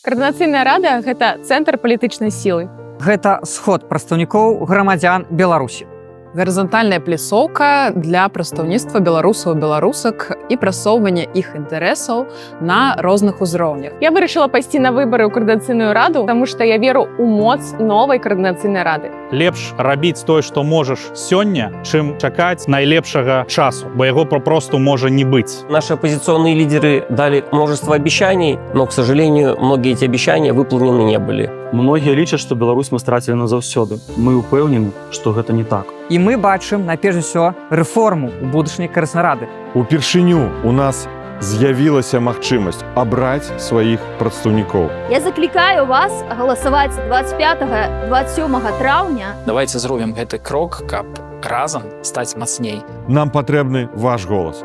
Каардынацыйная рада – гэта цэнтр палітычнай сілы. Гэта сход прадстаўнікоў грамадзян Беларусі. Гарызантальная пляцоўка для прадстаўніцтва беларусаў і беларусак і прасоўвання іх інтарэсаў на розных узроўнях. Я вырашыла пайсці на выбары ў Каардынацыйную раду, таму што я веру ў моц новай Каардынацыйнай рады. Лепш рабіць тое, што можаш сёння, чым чакаць найлепшага часу, бо яго попросту можа не быць. Наши оппозиционные лидеры дали множество обещаний, но, к сожалению, многие эти обещания выполнены не были. Многія лічаць, што Беларусь мы страцілі назаўсёды. Мы ўпэўнены, што гэта не так. І мы бачым, найперш за ўсё, рэформу ў будучыні Каардынацыйнай рады. Упершыню у нас з'явілася магчымасць абраць сваіх прадстаўнікоў. Я заклікаю вас галасаваць 25-27 траўня. Давайте зробім гэты крок, каб разам стаць мацней. Нам патрэбны ваш голас.